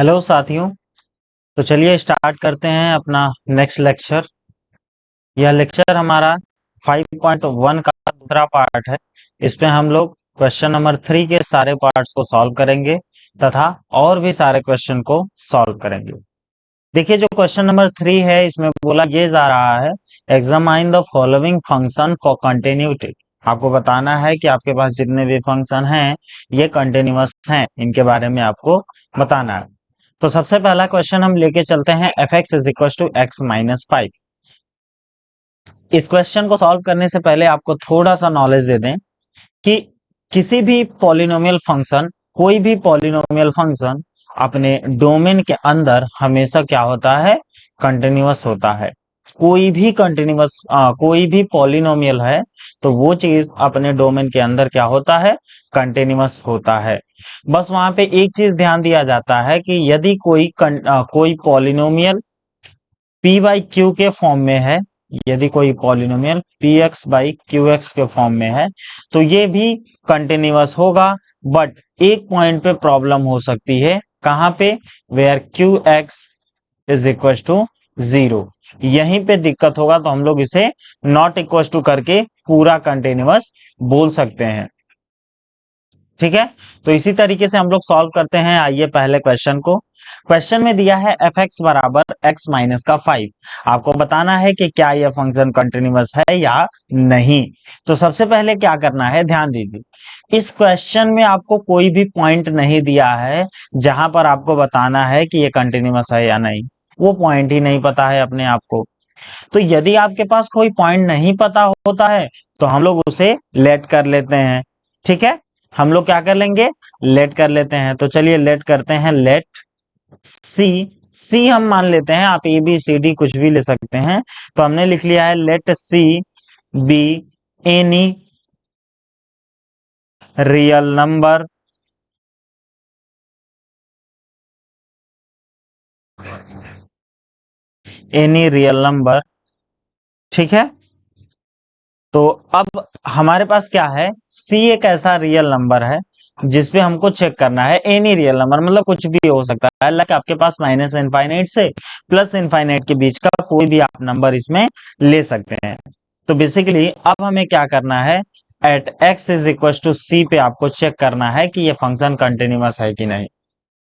Hello साथियों। तो चलिए स्टार्ट करते हैं अपना नेक्स्ट लेक्चर। यह लेक्चर हमारा 5.1 का दूसरा पार्ट है। इसमें हम लोग क्वेश्चन नंबर 3 के सारे पार्ट्स को सॉल्व करेंगे तथा और भी सारे क्वेश्चन को सॉल्व करेंगे। देखिए, जो क्वेश्चन नंबर 3 है इसमें बोला ये जा रहा है, examine the following function for continuity. आपको बताना है कि आपके पास जितने भी फंक्शन हैं ये कंटिन्यूअस हैं, इनके बारे में आपको बताना है। तो सबसे पहला क्वेश्चन हम लेके चलते हैं, F x is equal to X minus 5। इस क्वेश्चन को सॉल्व करने से पहले आपको थोड़ा सा नॉलेज दे दें कि किसी भी पॉलिनोमियल फंक्शन, कोई भी पॉलिनोमियल फंक्शन अपने डोमेन के अंदर हमेशा क्या होता है, कंटिन्यूअस होता है। कोई भी कंटिन्यूअस कोई भी पॉलिनोमियल है तो वो चीज अपने डोमेन के अंदर क्या होता है, कंटिन्यूअस होता है। बस वहां पे एक चीज ध्यान दिया जाता है कि यदि कोई पॉलिनोमियल पी बाई क्यू के फॉर्म में है, यदि कोई polynomial P x by Q x के फॉर्म में है तो ये भी कंटिन्यूअस होगा। बट एक पॉइंट पे प्रॉब्लम हो सकती है, कहां पे, where Q X is equal to 0। यहीं पे दिक्कत होगा, तो हम लोग इसे नॉट इक्वल टू करके पूरा कंटिन्यूअस बोल सकते हैं। ठीक है, तो इसी तरीके से हम लोग सॉल्व करते हैं। आइए पहले क्वेश्चन को। क्वेश्चन में दिया है एफ एक्स बराबर एक्स माइनस का 5। आपको बताना है कि क्या यह फंक्शन कंटिन्यूअस है या नहीं। तो सबसे पहले क्या करना है, ध्यान दीजिए, इस क्वेश्चन में आपको कोई भी पॉइंट नहीं दिया है जहां पर आपको बताना है कि यह कंटिन्यूअस है या नहीं। वो पॉइंट ही नहीं पता है अपने आप को। तो यदि आपके पास कोई पॉइंट नहीं पता होता है तो हम लोग उसे लेट कर लेते हैं। ठीक है, हम लोग क्या कर लेंगे, लेट कर लेते हैं। तो चलिए लेट करते हैं, लेट सी। सी हम मान लेते हैं, आप ए बी सी डी कुछ भी ले सकते हैं। तो हमने लिख लिया है let C be any real number any real number. ठीक है, तो अब हमारे पास क्या है, सी एक ऐसा रियल नंबर है जिसपे हमको चेक करना है एनी रियल नंबर, मतलब कुछ भी हो सकता है। लाइक आपके पास माइनस इनफाइनाइट से प्लस इनफाइनाइट के बीच का कोई भी आप नंबर इसमें ले सकते हैं। तो बेसिकली अब हमें क्या करना है, at x is equal to C पे आपको चेक करना है कि ये फंक्शन कंटिन्यूअस है कि नहीं।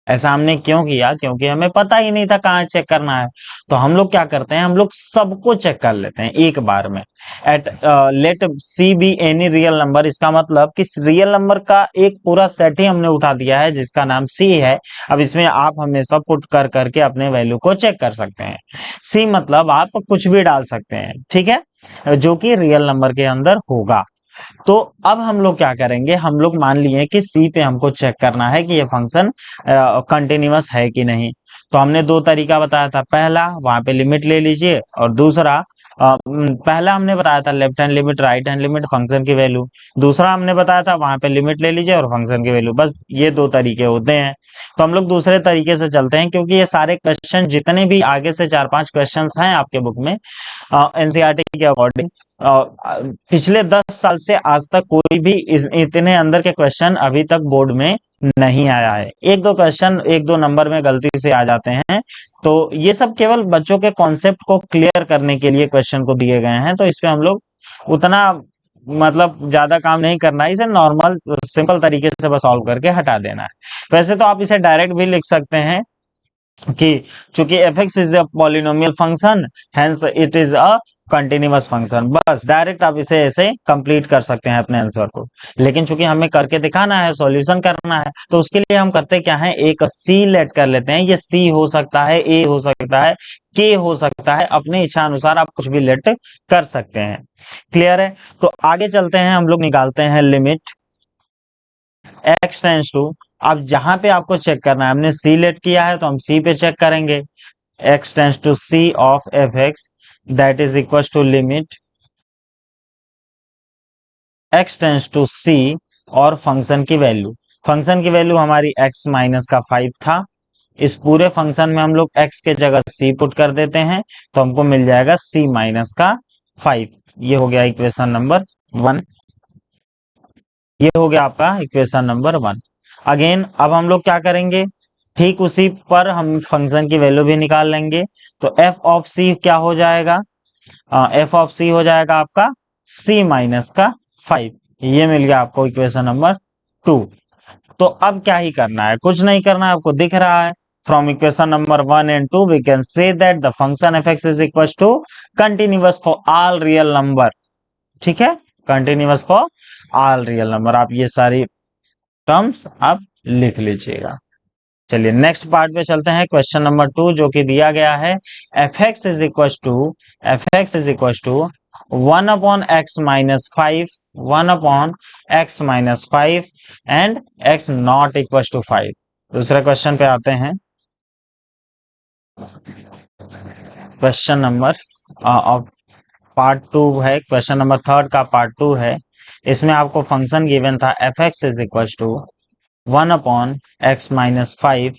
ऐसा हमने क्यों किया, क्योंकि हमें पता ही नहीं था कहाँ चेक करना है। तो हम लोग क्या करते हैं, हम लोग सबको चेक कर लेते हैं एक बार में। At let C be any real number, इसका मतलब कि रियल नंबर का एक पूरा सेट ही हमने उठा दिया है जिसका नाम सी है। अब इसमें आप हमेशा पुट कर करके अपने वैल्यू को चेक कर सकते हैं। सी मतलब आप कुछ भी डाल सकते हैं, ठीक है, जो कि रियल नंबर के अंदर होगा। तो अब हम लोग क्या करेंगे, हम लोग मान लिए कि सी पे हमको चेक करना है कि ये फंक्शन कंटिन्यूअस है कि नहीं। तो हमने दो तरीका बताया था, पहला वहां पे लिमिट ले लीजिए, और दूसरा पहला हमने बताया था left hand limit right hand limit function की वैल्यू। दूसरा हमने बताया था वहां पे लिमिट ले लीजिए और फंक्शन की वैल्यू। बस ये दो तरीके होते हैं। तो हम लोग दूसरे तरीके से चलते हैं, क्योंकि ये सारे क्वेश्चन जितने भी आगे से 4-5 क्वेश्चन हैं आपके बुक में एनसीईआरटी के अकॉर्डिंग, पिछले 10 साल से आज तक कोई भी इतने अंदर के क्वेश्चन अभी तक बोर्ड में नहीं आया है। एक दो क्वेश्चन एक दो नंबर में गलती से आ जाते हैं। तो ये सब केवल बच्चों के कॉन्सेप्ट को क्लियर करने के लिए क्वेश्चन को दिए गए हैं। तो इस पे हम लोग उतना मतलब ज्यादा काम नहीं करना है, इसे नॉर्मल सिंपल तरीके से बस सॉल्व करके हटा देना है। वैसे तो आप इसे डायरेक्ट भी लिख सकते हैं कि चूंकि F x is a polynomial function, hence it is a continuous function. बस डायरेक्ट आप इसे ऐसे कंप्लीट कर सकते हैं अपने आंसर को। लेकिन चूंकि हमें करके दिखाना है, सॉल्यूशन करना है, तो उसके लिए हम करते क्या है, एक सी लेट कर लेते हैं। ये सी हो सकता है, ए हो सकता है, के हो सकता है, अपनी इच्छा अनुसार आप कुछ भी लेट कर सकते हैं। क्लियर है, तो आगे चलते हैं, हम लोग निकालते हैं लिमिट एक्स टेंस टू। अब जहां पे आपको चेक करना है, हमने सी लेट किया है तो हम सी पे चेक करेंगे। X tends to C of F X, that is equal to limit x tends to C और फंक्शन की वैल्यू हमारी एक्स माइनस का 5 था। इस पूरे फंक्शन में हम लोग एक्स के जगह सी पुट कर देते हैं तो हमको मिल जाएगा सी माइनस का 5। ये हो गया इक्वेशन नंबर 1। ये हो गया आपका इक्वेशन नंबर 1। अगेन अब हम लोग क्या करेंगे, ठीक उसी पर हम फंक्शन की वैल्यू भी निकाल लेंगे। तो एफ ऑफ सी क्या हो जाएगा? एफ ऑफ सी हो जाएगा आपका सी माइनस का 5। ये मिल गया आपको इक्वेशन नंबर 2। तो अब क्या ही करना है? कुछ नहीं करना है, आपको दिख रहा है। From equation number 1 and 2 we can say that the function F x is equal to continuous for all real number. ठीक है, continuous for all real number. आप ये सारी टर्म्स आप लिख लीजिएगा। चलिए नेक्स्ट पार्ट पे चलते हैं। क्वेश्चन नंबर 2 जो कि दिया गया है, F x is equal to 1 upon X minus 5, 1 upon X minus 5 and X not equal to 5। दूसरे क्वेश्चन पे आते हैं। क्वेश्चन नंबर पार्ट 2 है, क्वेश्चन नंबर 3 का पार्ट 2 है। इसमें आपको फंक्शन गिवन था F x is equal to 1 upon X minus 5।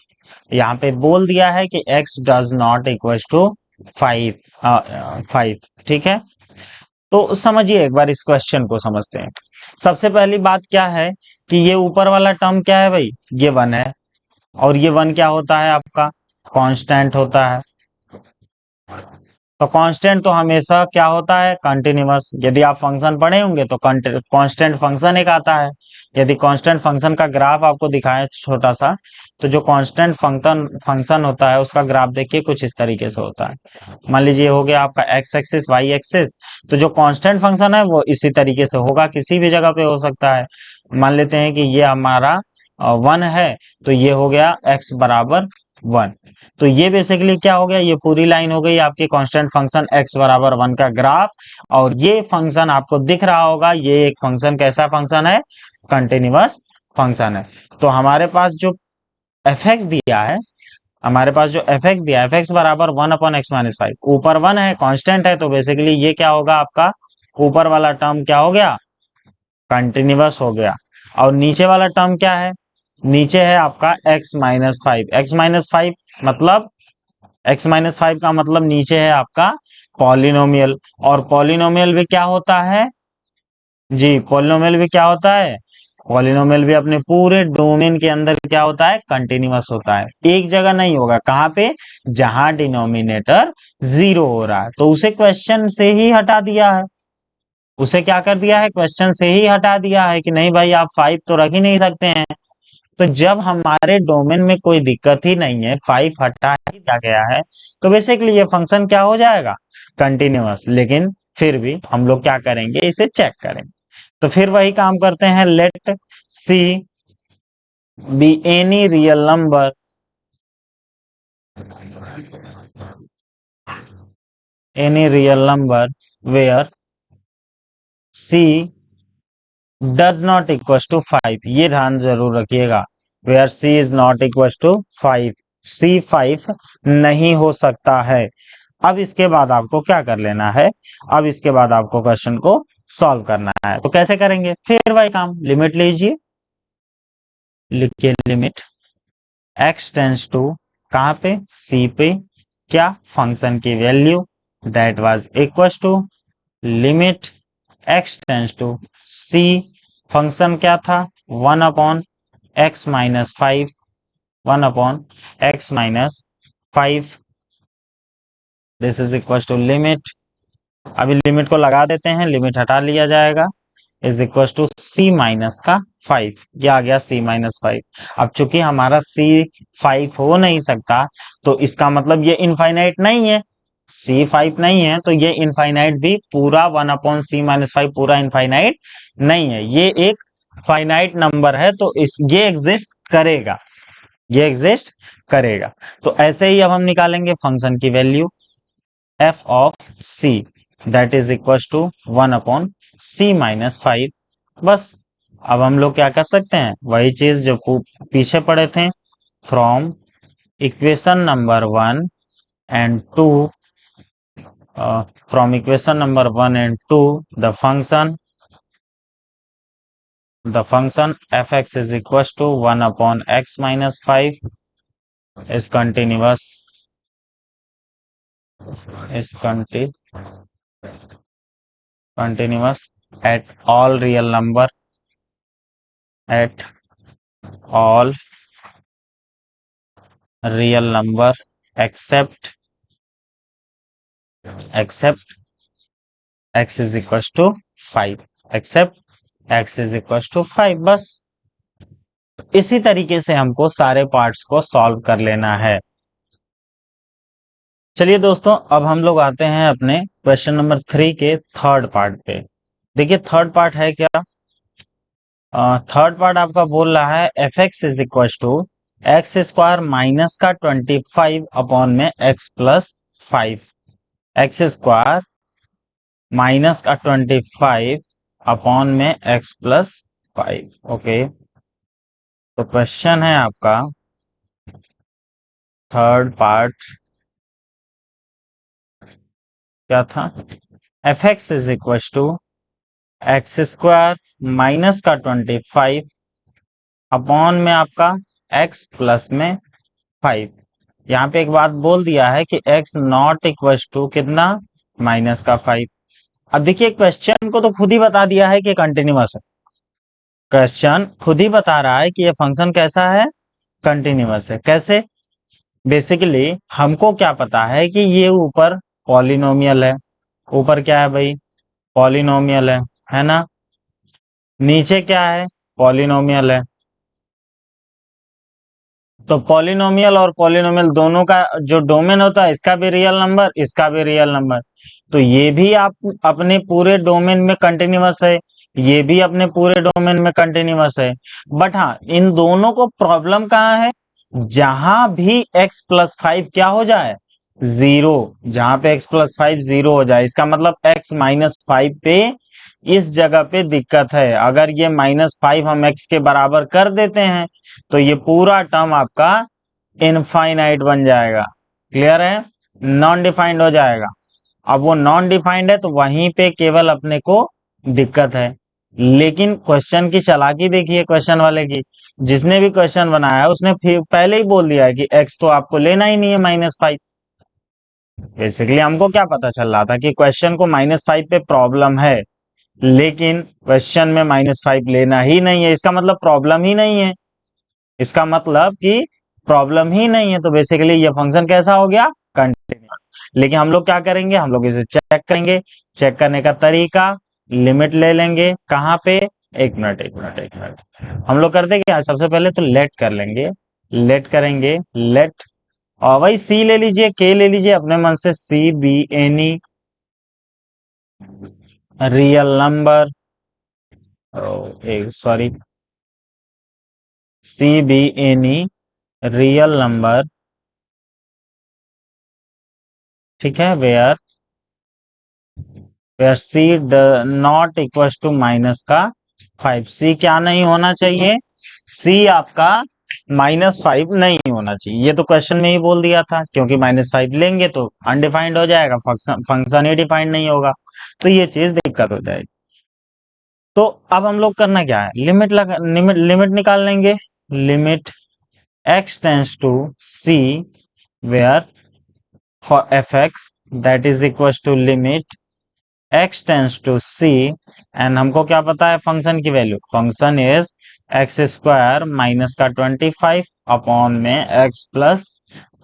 यहाँ पे बोल दिया है कि x does not equal to 5। ठीक है, तो समझिए एक बार इस क्वेश्चन को समझते हैं। सबसे पहली बात क्या है कि ये ऊपर वाला टर्म क्या है भाई? ये 1 है, और ये 1 क्या होता है आपका? कांस्टेंट होता है। तो कांस्टेंट तो हमेशा क्या होता है? कंटिन्यूअस। यदि आप फंक्शन पढ़े होंगे तो कांस्टेंट फंक्शन एक आता है। यदि कांस्टेंट फंक्शन का ग्राफ आपको दिखाएं छोटा सा, तो जो कांस्टेंट फंक्शन होता है उसका ग्राफ देखिए कुछ इस तरीके से होता है। मान लीजिए हो गया आपका एक्स एक्सिस वाई एक्सिस। तो जो कांस्टेंट फंक्शन है वो इसी तरीके से होगा, किसी भी जगह पे हो सकता है। मान लेते हैं कि ये हमारा 1 है, तो ये हो गया एक्स बराबर 1। तो ये बेसिकली क्या हो गया? ये पूरी लाइन हो गई आपकी कांस्टेंट फंक्शन x बराबर 1 का ग्राफ। और ये फंक्शन आपको दिख रहा होगा, ये एक फंक्शन कैसा फंक्शन है? कंटिन्यूअस फंक्शन है। तो हमारे पास जो एफ एक्स दिया है, हमारे पास जो एफ एक्स दिया है, एफ एक्स बराबर 1 अपॉन एक्स माइनस 5, ऊपर 1 है, कांस्टेंट है, तो बेसिकली ये क्या होगा आपका? ऊपर वाला टर्म क्या हो गया? कंटिन्यूअस हो गया। और नीचे वाला टर्म क्या है? नीचे है आपका x-5। x-5 मतलब x-5 का मतलब नीचे है आपका पॉलिनोमियल। और पॉलिनोमियल भी क्या होता है? जी, पॉलिनोमियल भी क्या होता है? पॉलिनोमियल भी अपने पूरे डोमेन के अंदर क्या होता है? कंटिन्यूअस होता है। एक जगह नहीं होगा, कहां पे? जहां डिनोमिनेटर 0 हो रहा है। तो उसे क्वेश्चन से ही हटा दिया है। उसे क्या कर दिया है? क्वेश्चन से ही हटा दिया है कि नहीं भाई, आप 5 तो रख ही नहीं सकते हैं। तो जब हमारे डोमेन में कोई दिक्कत ही नहीं है, 5 हटा ही दिया गया है, तो बेसिकली ये फंक्शन क्या हो जाएगा? कंटिन्यूअस। लेकिन फिर भी हम लोग क्या करेंगे? इसे चेक करेंगे। तो फिर वही काम करते हैं। Let C be any real number, where C does not equal to 5। ये ध्यान जरूर रखिएगा, where C is not equal to 5। C 5 नहीं हो सकता है। अब इसके बाद आपको क्या कर लेना है? अब इसके बाद आपको क्वेश्चन को सॉल्व करना है। तो कैसे करेंगे? फिर वही काम, लिमिट लीजिए। लिखिए लिमिट x टेंस टू कहां पे? c पे। क्या? फंक्शन की value that was equal to limit x tends to c। Function क्या था? 1 upon X minus 5, 1 upon X minus 5। This is equal to limit. अभी लिमिट को लगा देते हैं, लिमिट हटा लिया जाएगा। Is equal to C minus का 5। ये आ गया सी माइनस 5। अब चूंकि हमारा सी 5 हो नहीं सकता, तो इसका मतलब ये इनफाइनाइट नहीं है। सी 5 नहीं है तो ये इनफाइनाइट भी पूरा 1 अपॉन सी माइनस 5 पूरा इनफाइनाइट नहीं है। ये एक फाइनाइट नंबर है, तो इस ये एग्जिस्ट करेगा, ये एग्जिस्ट करेगा। तो ऐसे ही अब हम निकालेंगे फंक्शन की value f of c that is equal to 1 upon c minus 5। बस अब हम लोग क्या कर सकते हैं? वही चीज जो पीछे पढ़े थे। From equation number 1 and 2, from equation number 1 and 2 the function F x is equal to 1 upon X minus 5 is continuous, is continuous at all real number, at all real number except x is equal to 5, except x is equal to 5। बस इसी तरीके से हमको सारे parts को solve कर लेना है। चलिए दोस्तों, अब हम लोग आते हैं अपने क्वेश्चन नंबर 3 के थर्ड पार्ट पे। देखिए थर्ड पार्ट है क्या? थर्ड पार्ट आपका बोल रहा है F x is equal to X square minus का 25 अपॉन में X plus 5, X square minus का 25 अपॉन में एक्स प्लस 5। ओके, तो क्वेश्चन है आपका थर्ड पार्ट क्या था? F x is equal to X square minus का 25 अपॉन में आपका x प्लस में 5। यहाँ पे एक बात बोल दिया है कि x नॉट इक्वल टू कितना, माइनस का 5। अब देखिए क्वेश्चन को तो खुद ही बता दिया है कि कंटिन्यूअस है। क्वेश्चन खुद ही बता रहा है कि ये फंक्शन कैसा है, कंटिन्यूअस है। कैसे? बेसिकली हमको क्या पता है कि ये ऊपर पॉलिनोमियल है, ऊपर क्या है भाई, पॉलिनोमियल है ना, नीचे क्या है, पॉलिनोमियल है। तो पॉलिनोमियल और पॉलिनोमियल दोनों का जो डोमेन होता है, इसका भी रियल नंबर, इसका भी रियल नंबर, तो ये भी आप अपने पूरे डोमेन में कंटिन्यूअस है, ये भी अपने पूरे डोमेन में कंटिन्यूअस है। बट हाँ, इन दोनों को प्रॉब्लम कहाँ है, जहां भी x प्लस 5 क्या हो जाए, जीरो। जहां पे x प्लस 5 जीरो हो जाए, इसका मतलब x माइनस 5 पे इस जगह पे दिक्कत है। अगर ये -5 हम x के बराबर कर देते हैं तो ये पूरा टर्म आपका इनफाइनाइट बन जाएगा। क्लियर है? नॉन डिफाइंड हो जाएगा। अब वो नॉन डिफाइंड है तो वहीं पे केवल अपने को दिक्कत है। लेकिन क्वेश्चन की चालाकी देखिए, क्वेश्चन वाले की, जिसने भी क्वेश्चन बनाया है उसने फिर पहले ही बोल दिया है कि x तो आपको लेना ही नहीं है -5। बेसिकली हमको क्या पता चल रहा था कि क्वेश्चन को -5 पे प्रॉब्लम है, लेकिन क्वेश्चन में -5 लेना ही नहीं है, इसका मतलब प्रॉब्लम ही नहीं है, इसका मतलब कि प्रॉब्लम ही नहीं है। तो बेसिकली ये फंक्शन कैसा हो गया, कंटिन्यूअस। लेकिन हम लोग क्या करेंगे, हम लोग इसे चेक करेंगे। चेक करने का तरीका, लिमिट ले लेंगे कहाँ पे, एक मिनट हम लोग करते क्या, सबसे पहले तो लेट कर लेंगे, लेट करेंगे, लेट, और भाई सी ले लीजिए, के ले लीजिए अपने मन से, C be any real number, sorry, C be any real number, ठीक है, where where C not equal to minus का 5। सी क्या नहीं होना चाहिए, सी आपका -5 नहीं होना चाहिए। ये तो क्वेश्चन में ही बोल दिया था, क्योंकि -5 लेंगे तो अनडिफाइंड हो जाएगा, फंक्शन ही डिफाइंड नहीं होगा, तो ये चीज दिक्कत हो जाएगी। तो अब हम लोग करना क्या है, लिमिट निकाल लेंगे। Limit x tends to c where for f(x) that is equal to limit x tends to c, and हमको क्या पता है फंक्शन की value, function is x square minus का 25 अपॉन में x प्लस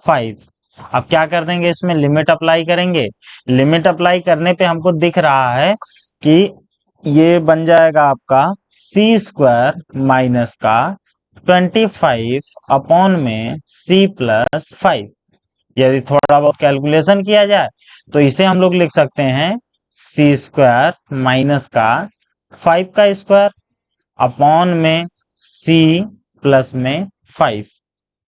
5। अब क्या कर देंगे, इसमें लिमिट अप्लाई करेंगे। लिमिट अप्लाई करने पे हमको दिख रहा है कि ये बन जाएगा आपका सी स्क्वायर माइनस का 25 अपॉन में c प्लस 5। यदि थोड़ा बहुत कैलकुलेशन किया जाए तो इसे हम लोग लिख सकते हैं सी स्क्वायर माइनस का 5 का स्क्वायर अपॉन में c प्लस में 5।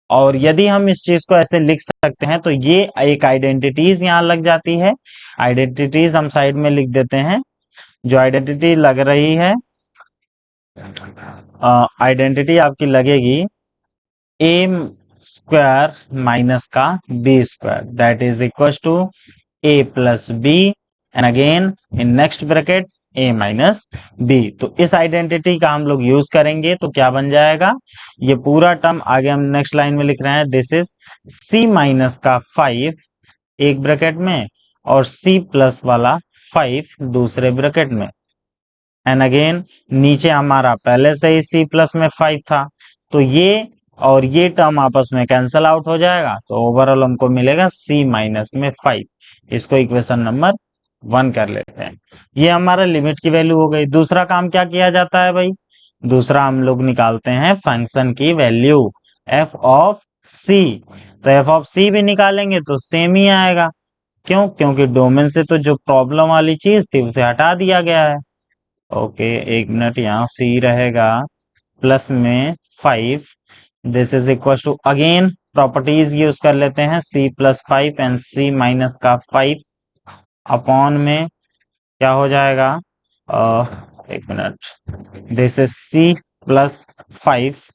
और यदि हम इस चीज को ऐसे लिख सकते हैं तो ये एक आइडेंटिटीज यहाँ लग जाती है। आइडेंटिटीज हम साइड में लिख देते हैं। जो आइडेंटिटी लग रही है, आइडेंटिटी आपकी लगेगी ए स्क्वायर माइनस का b square that is equal to a plus b, and again in next bracket a minus b. तो इस आइडेंटिटी का हम लोग यूज करेंगे तो क्या बन जाएगा, ये पूरा टर्म आगे हम नेक्स्ट लाइन में लिख रहे हैं, दिस इज सी माइनस का 5 एक ब्रैकेट में और सी प्लस वाला 5 दूसरे ब्रैकेट में, एंड अगेन नीचे हमारा पहले से ही सी प्लस में 5 था, तो ये और ये टर्म आपस में कैंसल आउट हो जाएगा, तो ओवरऑल हमको मिलेगा c माइनस में 5। इसको इक्वेशन नंबर 1 कर लेते हैं। ये हमारा लिमिट की वैल्यू हो गई। दूसरा काम क्या किया जाता है भाई? दूसरा हम लोग निकालते हैं फंक्शन की वैल्यू f ऑफ c। तो f ऑफ c भी निकालेंगे तो सेम ही आएगा। क्यों? क्योंकि डोमेन से तो जो प्रॉब्लम वाली चीज थी उसे हटा दिया गया है। ओके, एक मिनट, यहाँ c रहेगा प्लस में 5। This is equal to, again properties use कर लेते हैं, c plus 5 and c minus का 5 अपॉन में क्या हो जाएगा, एक minute, this is c plus 5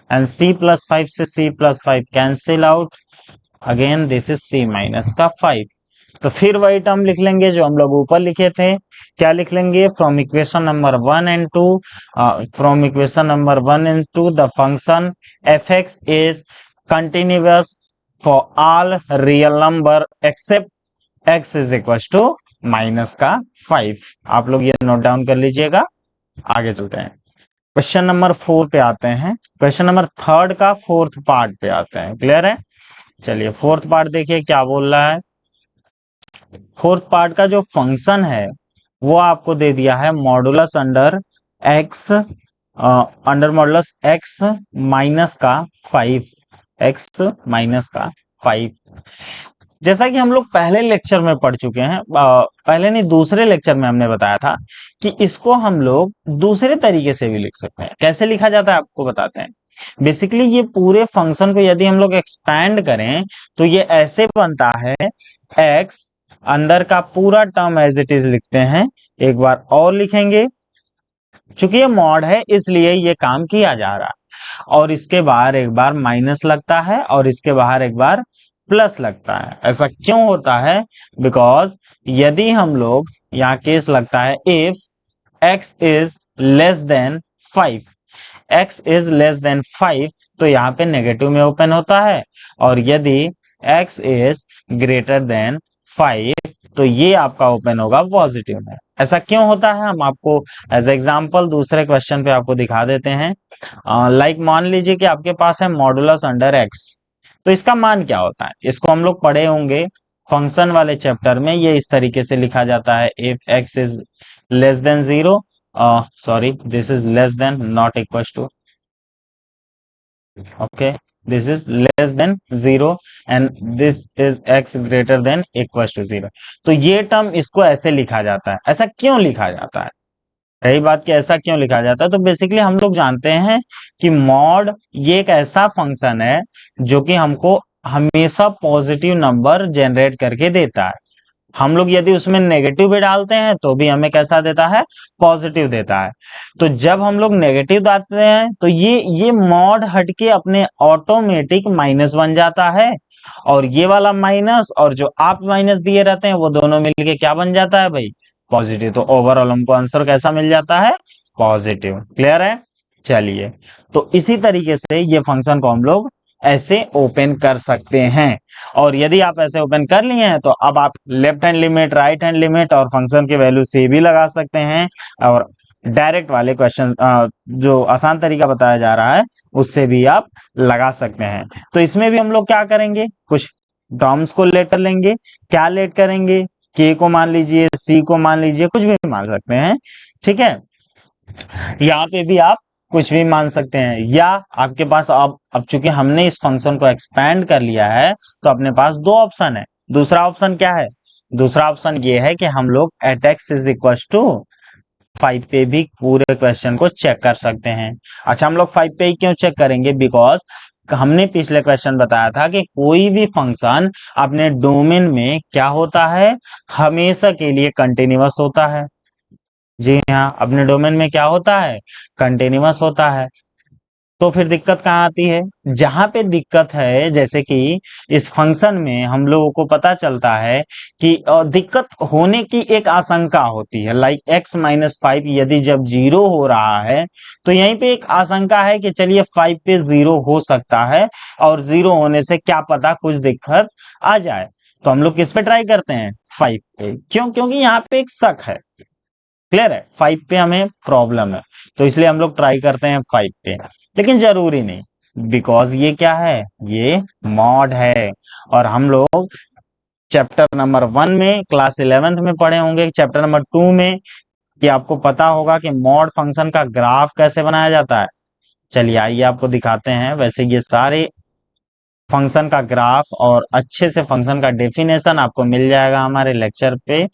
and c plus 5 से c plus 5 cancel out, again this is c minus का 5। तो फिर वही टर्म लिख लेंगे जो हम लोग ऊपर लिखे थे। क्या लिख लेंगे? From equation number 1 and 2, from equation number 1 and 2 the function F x is continuous for all real number except x is equal to minus का 5। आप लोग ये नोट डाउन कर लीजिएगा। आगे चलते हैं, क्वेश्चन नंबर 4 पे आते हैं। क्वेश्चन नंबर 3 का 4th पार्ट पे आते हैं। क्लियर है? चलिए 4th पार्ट देखिए क्या बोल रहा है। 4th पार्ट का जो फंक्शन है वो आपको दे दिया है modulus under x, under modulus x minus का 5, एक्स माइनस का 5। जैसा कि हम लोग पहले लेक्चर में पढ़ चुके हैं, पहले नहीं दूसरे लेक्चर में हमने बताया था कि इसको हम लोग दूसरे तरीके से भी लिख सकते हैं। कैसे लिखा जाता है आपको बताते हैं। बेसिकली ये पूरे फंक्शन को यदि हम लोग एक्सपैंड करें तो ये ऐसे बनता है, एक्स अंदर का पूरा टर्म एज इट इज लिखते हैं, एक बार और लिखेंगे, चूंकि ये मॉड है इसलिए ये काम किया जा रहा है, और इसके बाहर एक बार माइनस लगता है और इसके बाहर एक बार प्लस लगता है। ऐसा क्यों होता है? बिकॉज यदि हम लोग, यहाँ केस लगता है if x is less then 5, x is less then 5 तो यहाँ पे नेगेटिव में ओपन होता है, और यदि x इज ग्रेटर देन 5 तो ये आपका ओपन होगा पॉजिटिव में। ऐसा क्यों होता है हम आपको एज एग्जांपल दूसरे क्वेश्चन पे आपको दिखा देते हैं। लाइक मान लीजिए कि आपके पास है मॉडुलस अंडर एक्स, तो इसका मान क्या होता है इसको हम लोग पढ़े होंगे फंक्शन वाले चैप्टर में। ये इस तरीके से लिखा जाता है, if x is less than 0, sorry this is less than not equal to, okay, this is less than 0 and this is x greater than equals to 0। तो ये टर्म इसको ऐसे लिखा जाता है। ऐसा क्यों लिखा जाता है? रही बात कि ऐसा क्यों लिखा जाता है, तो बेसिकली हम लोग जानते हैं कि मॉड ये एक ऐसा फंक्शन है जो कि हमको हमेशा पॉजिटिव नंबर जनरेट करके देता है। हम लोग यदि उसमें नेगेटिव भी डालते हैं तो भी हमें कैसा देता है? पॉजिटिव देता है। तो जब हम लोग नेगेटिव डालते हैं तो ये मॉड हटके अपने ऑटोमेटिक माइनस बन जाता है, और ये वाला माइनस और जो आप माइनस दिए रहते हैं वो दोनों मिलके क्या बन जाता है भाई? पॉजिटिव। तो ओवरऑल हमको आंसर कैसा मिल जाता है? पॉजिटिव। क्लियर है? चलिए, तो इसी तरीके से ये फंक्शन को हम लोग ऐसे ओपन कर सकते हैं, और यदि आप ऐसे ओपन कर लिए हैं तो अब आप left hand limit, right hand limit और फंक्शन की वैल्यू से भी लगा सकते हैं, और डायरेक्ट वाले क्वेश्चन जो आसान तरीका बताया जा रहा है उससे भी आप लगा सकते हैं। तो इसमें भी हम लोग क्या करेंगे, कुछ टर्म्स को लेट कर लेंगे। क्या लेट करेंगे? k को मान लीजिए, c को मान लीजिए, कुछ भी मान सकते हैं। ठीक है, यहाँ पे भी आप कुछ भी मान सकते हैं, या आपके पास अब चूंकि हमने इस फंक्शन को एक्सपैंड कर लिया है तो अपने पास दो ऑप्शन है। दूसरा ऑप्शन क्या है? दूसरा ऑप्शन ये है कि हम लोग at x is equal to 5 पे भी पूरे क्वेश्चन को चेक कर सकते हैं। अच्छा, हम लोग 5 पे ही क्यों चेक करेंगे? बिकॉज हमने पिछले क्वेश्चन बताया था कि कोई भी फंक्शन अपने डोमेन में क्या होता है? हमेशा के लिए कंटिन्यूअस होता है। जी हाँ, अपने डोमेन में क्या होता है? कंटिन्यूअस होता है। तो फिर दिक्कत कहाँ आती है? जहां पे दिक्कत है, जैसे कि इस फंक्शन में हम लोगों को पता चलता है कि दिक्कत होने की एक आशंका होती है, लाइक x माइनस 5 यदि जब 0 हो रहा है तो यहीं पे एक आशंका है कि चलिए 5 पे 0 हो सकता है, और 0 होने से क्या पता कुछ दिक्कत आ जाए। तो हम लोग किस पे ट्राई करते हैं? 5 पे। क्यों? क्योंकि यहाँ पे एक शक है। क्लियर है? 5 पे हमें प्रॉब्लम है, तो इसलिए हम लोग ट्राई करते हैं 5 पे, लेकिन जरूरी नहीं। बिकॉज ये क्या है, ये मॉड है। और हम लोग चैप्टर नंबर 1 में क्लास 11th में पढ़े होंगे, चैप्टर नंबर 2 में, कि आपको पता होगा कि मॉड फंक्शन का ग्राफ कैसे बनाया जाता है। चलिए आइए आपको दिखाते हैं। वैसे ये सारे फंक्शन का ग्राफ और अच्छे से फंक्शन का डेफिनेशन आपको मिल जाएगा हमारे लेक्चर पे।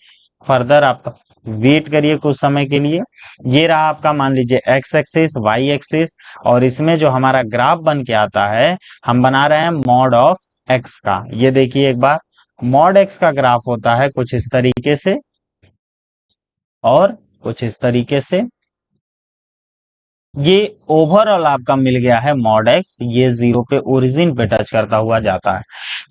फर्दर आप वेट करिए कुछ समय के लिए। ये रहा आपका, मान लीजिए एक्स एक्सिस, वाई एक्सिस, और इसमें जो हमारा ग्राफ बन के आता है, हम बना रहे हैं मॉड ऑफ एक्स का। ये देखिए एक बार, मॉड एक्स का ग्राफ होता है कुछ इस तरीके से और कुछ इस तरीके से। ये ओवरऑल आपका मिल गया है मॉड एक्स, ये 0 पे ओरिजिन पे टच करता हुआ जाता है।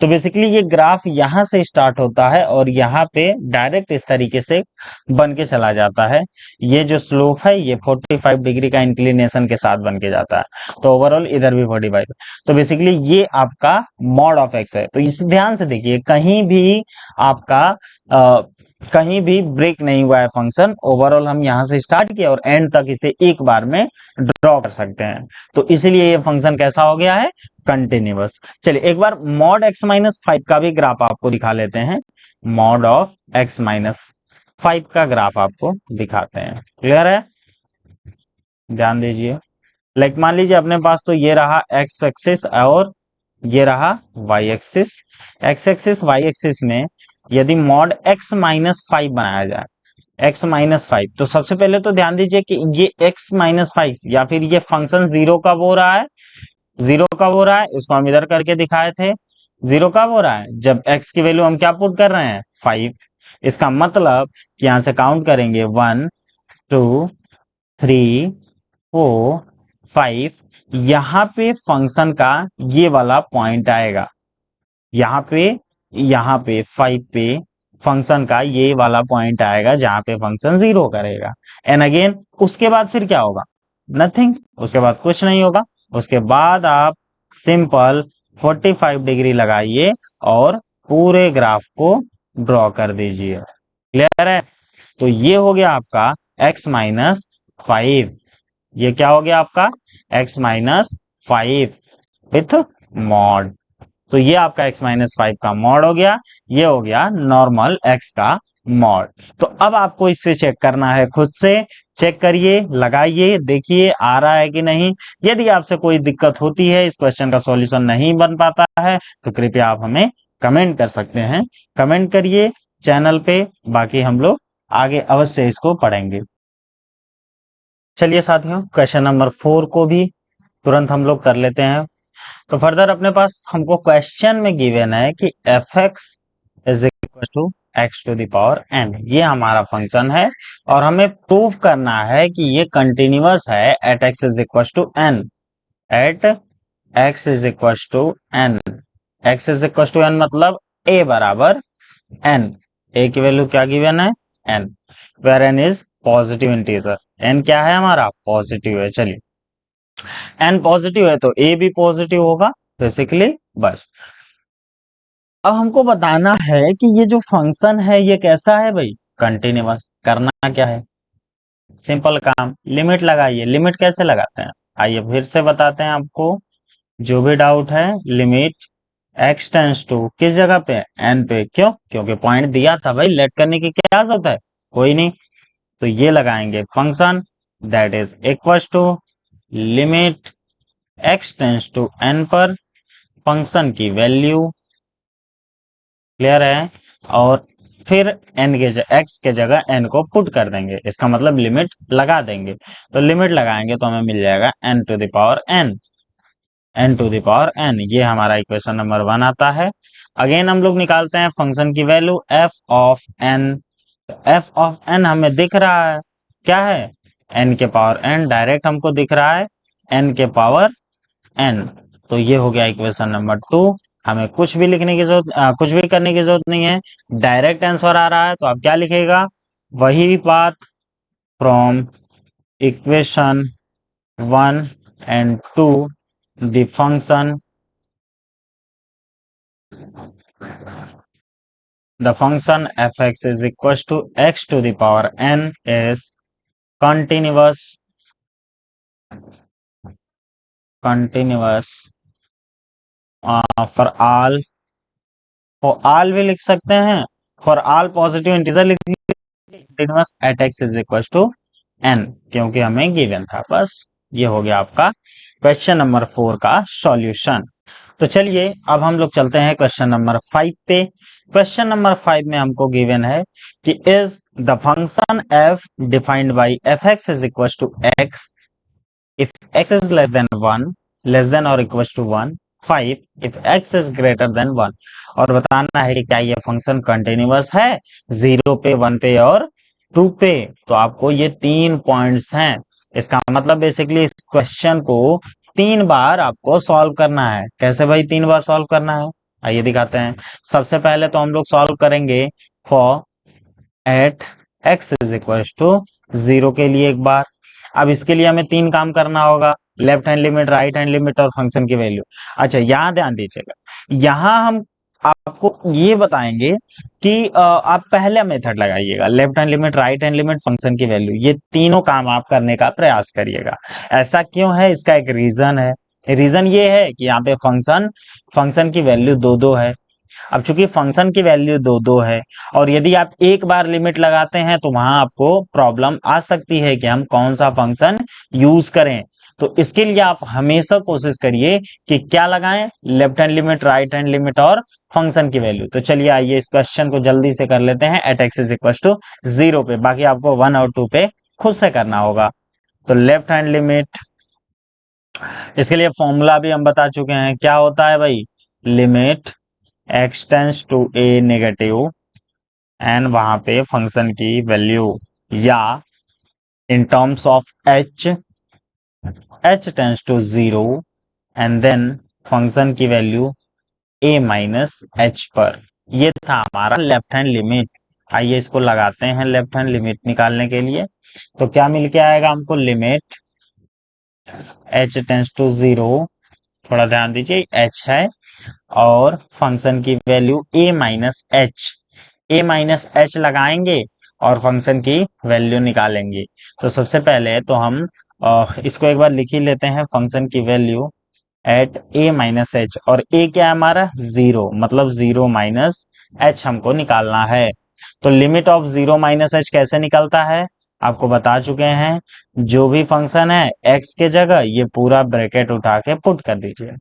तो बेसिकली ये ग्राफ यहां से स्टार्ट होता है और यहाँ पे डायरेक्ट इस तरीके से बन के चला जाता है। ये जो स्लोप है ये 45 डिग्री का इंक्लिनेशन के साथ बन के जाता है। तो ओवरऑल इधर भी 45। तो बेसिकली ये आपका मॉड ऑफ एक्स है। तो इस ध्यान से देखिए, कहीं भी आपका कहीं भी ब्रेक नहीं हुआ है फंक्शन। ओवरऑल हम यहां से स्टार्ट किया और एंड तक इसे एक बार में ड्रॉ कर सकते हैं। तो इसलिए ये फंक्शन कैसा हो गया है, कंटिन्यूअस। चलिए एक बार मॉड एक्स माइनस 5 का भी ग्राफ आपको दिखा लेते हैं। मॉड ऑफ एक्स माइनस 5 का ग्राफ आपको दिखाते हैं। क्लियर है, ध्यान दीजिए। लाइक मान लीजिए अपने पास तो ये रहा एक्स एक्सिस और ये रहा y axis. X axis y axis में यदि मॉड एक्स माइनस 5 बनाया जाए, एक्स माइनस 5, तो सबसे पहले तो ध्यान दीजिए कि ये एक्स माइनस 5 या फिर ये फंक्शन जीरो कब हो रहा है, जीरो कब हो रहा है, इसको हम इधर करके दिखाए थे। जीरो कब हो रहा है, जब एक्स की वैल्यू हम क्या पुट कर रहे हैं, 5। इसका मतलब कि यहां से काउंट करेंगे 1 2 3 4 5। यहाँ पे फंक्शन का ये वाला पॉइंट आएगा, यहाँ पे 5 पे फंक्शन का ये वाला पॉइंट आएगा जहां पे फंक्शन जीरो करेगा। एंड अगेन उसके बाद फिर क्या होगा, नथिंग, उसके बाद कुछ नहीं होगा। उसके बाद आप सिंपल 45 डिग्री लगाइए और पूरे ग्राफ को ड्रॉ कर दीजिए। क्लियर है, तो ये हो गया आपका x माइनस 5। ये क्या हो गया आपका, x माइनस 5 विथ मॉड। तो ये आपका x माइनस 5 का मॉड हो गया, ये हो गया नॉर्मल x का मॉड। तो अब आपको इससे चेक करना है, खुद से चेक करिए, लगाइए, देखिए आ रहा है कि नहीं। यदि आपसे कोई दिक्कत होती है, इस क्वेश्चन का सॉल्यूशन नहीं बन पाता है, तो कृपया आप हमें कमेंट कर सकते हैं। कमेंट करिए चैनल पे, बाकी हम लोग आगे अवश्य इसको पढ़ेंगे। चलिए साथियों, क्वेश्चन नंबर 4 को भी तुरंत हम लोग कर लेते हैं। तो फर्दर अपने पास हमको क्वेश्चन में गिवन है कि f x is equal to x to the power n, ये हमारा फंक्शन है और हमें प्रूव करना है कि ये कंटिन्यूअस है at x is equal to n, at x is equal to n. X is equal to n मतलब ए बराबर एन। ए की वैल्यू क्या गिवन है, n, where n is positive integer. N क्या है हमारा, पॉजिटिव है। चलिए एन पॉजिटिव है तो ए भी पॉजिटिव होगा बेसिकली, बस। अब हमको बताना है कि ये जो फंक्शन है ये कैसा है भाई, कंटिन्यूअस। करना क्या है, सिंपल काम, लिमिट लगाइए। लिमिट कैसे लगाते हैं, आइए फिर से बताते हैं आपको। जो भी डाउट है, लिमिट एक्स टेंस टू किस जगह पे, एन पे। क्यों, क्योंकि पॉइंट दिया था भाई, लेट करने की क्या जरूरत है, कोई नहीं। तो ये लगाएंगे function that is equal to limit x tends to n पर फंक्शन की वैल्यू। क्लियर है, और फिर एन के एक्स के जगह एन को पुट कर देंगे, इसका मतलब लिमिट लगा देंगे। तो लिमिट लगाएंगे तो हमें मिल जाएगा n to the power n, n to the power n. ये हमारा इक्वेशन नंबर 1 आता है। अगेन हम लोग निकालते हैं फंक्शन की value f of n. F of n हमें दिख रहा है, क्या है, एन के पावर एन, डायरेक्ट हमको दिख रहा है एन के पावर एन। तो ये हो गया इक्वेशन नंबर 2। हमें कुछ भी लिखने की जरूरत, कुछ भी करने की जरूरत नहीं है, डायरेक्ट आंसर आ रहा है। तो आप क्या लिखेगा, वही बात from equation 1 and 2 the function, the function fx is equals to x to the power n is continuous, continuous for all भी लिख सकते हैं, फॉर ऑल पॉजिटिव इंटीजर लिख continuous at x is equal to n, क्योंकि हमें given था। बस ये हो गया आपका क्वेश्चन नंबर 4 का सॉल्यूशन। तो चलिए अब हम लोग चलते हैं क्वेश्चन नंबर 5 पे। क्वेश्चन नंबर 5 में हमको गिवन है कि is the function f defined by f x is equal to x if x is less than 1, less than or equals to 1, 5 if x is greater than 1। और बताना है कि क्या ये फंक्शन कंटिन्यूअस है 0 पे, 1 पे और 2 पे। तो आपको ये 3 पॉइंट्स हैं। इसका मतलब बेसिकली इस क्वेश्चन को 3 बार आपको सॉल्व करना है। कैसे भाई 3 बार सॉल्व करना है, आइए दिखाते हैं। सबसे पहले तो हम लोग सॉल्व करेंगे for at x is equal to 0 के लिए एक बार। अब इसके लिए हमें 3 काम करना होगा, left hand limit, right hand limit और फंक्शन की वैल्यू। अच्छा यहाँ ध्यान दीजिएगा, यहाँ हम आपको ये बताएंगे कि आप पहले मेथड लगाइएगा, left hand limit, right hand limit, function की वैल्यू, ये तीनों काम आप करने का प्रयास करिएगा। ऐसा क्यों है, इसका एक रीजन है। रीजन ये है कि यहाँ पे फंक्शन की वैल्यू 2 है। अब चूंकि फंक्शन की वैल्यू 2 है और यदि आप एक बार लिमिट लगाते हैं तो वहां आपको प्रॉब्लम आ सकती है कि हम कौन सा फंक्शन यूज करें। तो इसके लिए आप हमेशा कोशिश करिए कि क्या लगाएं, left hand limit, right hand limit और फंक्शन की वैल्यू। तो चलिए आइए इस क्वेश्चन को जल्दी से कर लेते हैं at x is equal to 0 पे, बाकी आपको 1 और 2 पे खुद से करना होगा। तो लेफ्ट हैंड लिमिट, इसके लिए फॉर्मूला भी हम बता चुके हैं, क्या होता है भाई, limit x tends to a negative and वहां पे फंक्शन की वैल्यू, या in terms of h tends to 0 and then function की वैल्यू a माइनस h पर। ये था हमारा लेफ्ट हैंड लिमिट। आइए इसको लगाते हैं लेफ्ट हैंड लिमिट निकालने के लिए। तो क्या मिल के आएगा हमको, लिमिट h टेंस टू 0, थोड़ा ध्यान दीजिए h है, और फंक्शन की वैल्यू a माइनस एच लगाएंगे और फंक्शन की वैल्यू निकालेंगे। तो सबसे पहले तो हम इसको एक बार लिख ही लेते हैं, फंक्शन की value at a minus h, और a क्या है हमारा 0, मतलब 0 माइनस एच हमको निकालना है। तो लिमिट ऑफ 0 माइनस एच कैसे निकलता है, आपको बता चुके हैं। जो भी फंक्शन है x के जगह ये पूरा ब्रैकेट उठा के पुट कर दीजिए।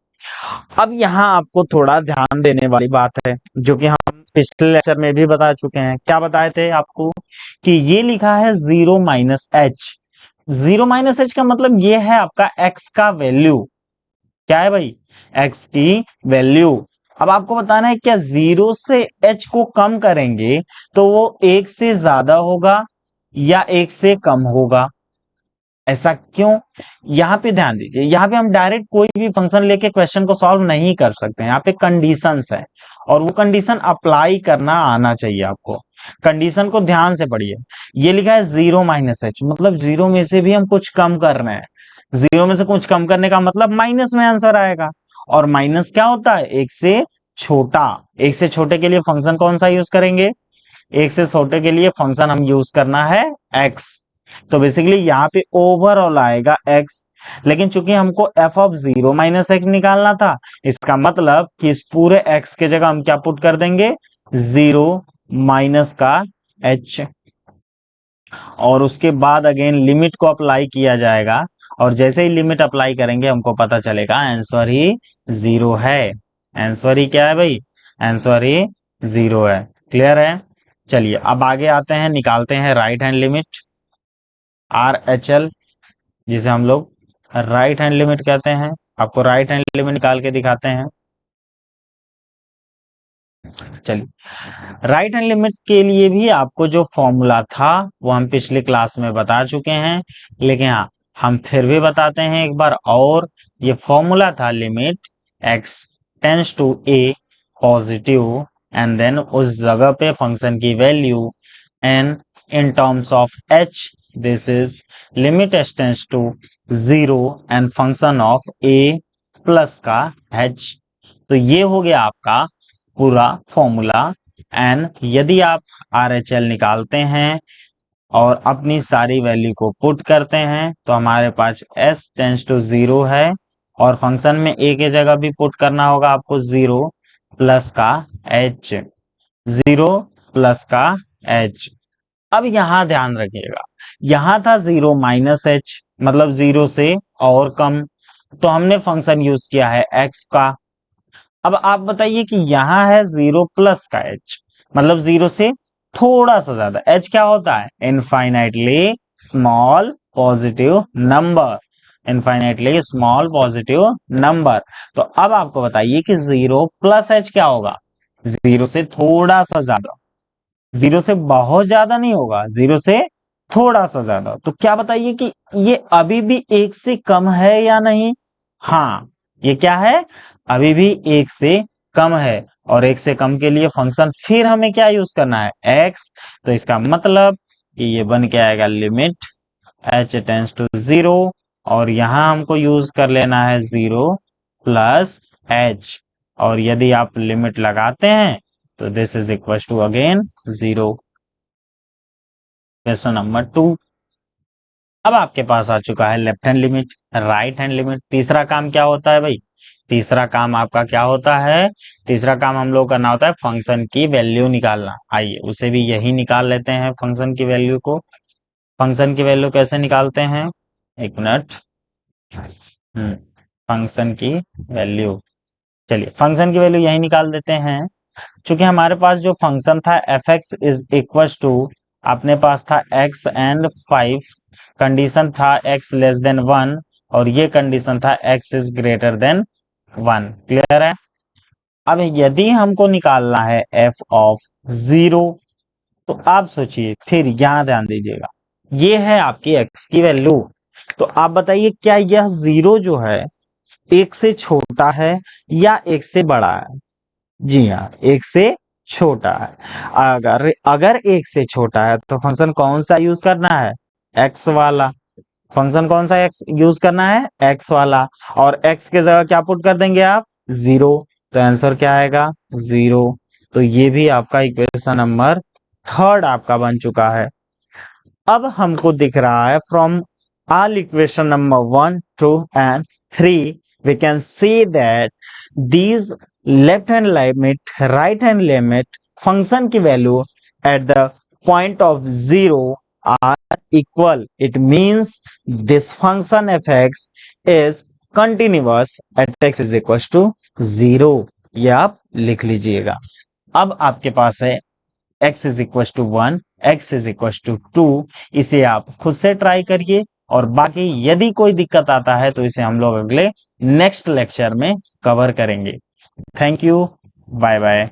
अब यहाँ आपको थोड़ा ध्यान देने वाली बात है, जो कि हम पिछले लेक्चर में भी बता चुके हैं। क्या बताए थे आपको, कि ये लिखा है 0 माइनस एच। 0 माइनस एच का मतलब ये है आपका x का वैल्यू। क्या है भाई, x की वैल्यू। अब आपको बताना है क्या 0 से h को कम करेंगे तो वो 1 से ज्यादा होगा या 1 से कम होगा। ऐसा क्यों, यहाँ पे ध्यान दीजिए। यहाँ पे हम डायरेक्ट कोई भी फंक्शन लेके क्वेश्चन को सॉल्व नहीं कर सकते हैं। यहाँ पे कंडीशंस है और वो कंडीशन अप्लाई करना आना चाहिए आपको। कंडीशन को ध्यान से पढ़िए। ये लिखा है 0 माइनस एच, मतलब 0 में से भी हम कुछ कम कर रहे हैं। 0 में से कुछ कम करने का मतलब माइनस में आंसर आएगा, और माइनस क्या होता है, 1 से छोटा। 1 से छोटे के लिए फंक्शन कौन सा यूज करेंगे, 1 से छोटे के लिए फंक्शन हम यूज करना है x। तो बेसिकली यहाँ पे ओवरऑल आएगा x, लेकिन चूंकि हमको f ऑफ 0 माइनस एक्स निकालना था, इसका मतलब कि इस पूरे x के जगह हम क्या पुट कर देंगे, 0 माइनस का h, और उसके बाद अगेन लिमिट को अप्लाई किया जाएगा। और जैसे ही लिमिट अप्लाई करेंगे हमको पता चलेगा आंसर ही 0 है। आंसर ही क्या है भाई, आंसर ही 0 है। क्लियर है। चलिए अब आगे आते हैं, निकालते हैं राइट हैंड लिमिट RHL, जिसे हम लोग राइट हैंड लिमिट कहते हैं। आपको राइट हैंड लिमिट निकाल के दिखाते हैं। चलिए राइट हैंड लिमिट के लिए भी आपको जो फॉर्मूला था वो हम पिछले क्लास में बता चुके हैं, लेकिन हाँ हम फिर भी बताते हैं एक बार और। ये फॉर्मूला था limit x tends to a positive and then उस जगह पे फंक्शन की value and in terms of h this is limit h tends to 0 and function of a plus का h। तो ये हो गया आपका पूरा फॉर्मूला। एंड यदि आप RHL निकालते हैं और अपनी सारी वैल्यू को पुट करते हैं तो हमारे पास s टेंस टू 0 है और फंक्शन में a के जगह भी पुट करना होगा आपको 0 प्लस का h, 0 प्लस का h। अब यहां ध्यान रखिएगा, यहां था 0 माइनस h, मतलब 0 से और कम, तो हमने फंक्शन यूज किया है x का। अब आप बताइए कि यहां है 0 प्लस का h, मतलब 0 से थोड़ा सा ज्यादा। h क्या होता है? Infinitely small positive number, infinitely small positive number. तो अब आपको बताइए कि 0 प्लस h क्या होगा? 0 से थोड़ा सा ज्यादा, 0 से बहुत ज्यादा नहीं होगा, 0 से थोड़ा सा ज्यादा। तो क्या बताइए कि ये अभी भी 1 से कम है या नहीं? हाँ, ये क्या है? अभी भी 1 से कम है। और 1 से कम के लिए फंक्शन फिर हमें क्या यूज करना है? x। तो इसका मतलब कि ये बन के आएगा लिमिट h टेंड्स टू 0, और यहां हमको यूज कर लेना है 0 प्लस h। और यदि आप लिमिट लगाते हैं तो this is equal to again 0। Question number 2। अब आपके पास आ चुका है left hand limit, right hand limit. तीसरा काम क्या होता है भाई? तीसरा काम आपका क्या होता है? तीसरा काम हम लोग करना होता है फंक्शन की वैल्यू निकालना। आइए उसे भी यही निकाल लेते हैं, फंक्शन की वैल्यू को। फंक्शन की वैल्यू कैसे निकालते हैं? एक मिनट। फंक्शन की वैल्यू, चलिए फंक्शन की वैल्यू यही निकाल देते हैं। चूंकि हमारे पास जो फंक्शन था F x is equal to, अपने पास था x एंड 5, कंडीशन था x लेस देन 1, और ये कंडीशन था x is greater than 1। Clear है? अब यदि हमको निकालना है f ऑफ 0, तो आप सोचिए, फिर यहां ध्यान दीजिएगा, ये है आपकी x की वैल्यू। तो आप बताइए क्या यह 0 जो है 1 से छोटा है या 1 से बड़ा है? जी हाँ, 1 से छोटा है। अगर अगर 1 से छोटा है तो फंक्शन कौन सा यूज करना है? x वाला। फंक्शन कौन सा x यूज करना है? x वाला। और x के जगह क्या पुट कर देंगे आप? 0। तो आंसर क्या आएगा? 0। तो ये भी आपका इक्वेशन नंबर 3 आपका बन चुका है। अब हमको दिख रहा है from all equation number 1, 2 and 3 we can see that these left hand limit, right hand limit function की value at the point of 0 are equal. It means this function fx is continuous at x is equal to 0। ये आप लिख लीजिएगा। अब आपके पास है x is equal to 1, x is equal to 2। इसे आप खुद से ट्राई करिए, और बाकी यदि कोई दिक्कत आता है तो इसे हम लोग अगले नेक्स्ट लेक्चर में कवर करेंगे। Thank you, bye bye.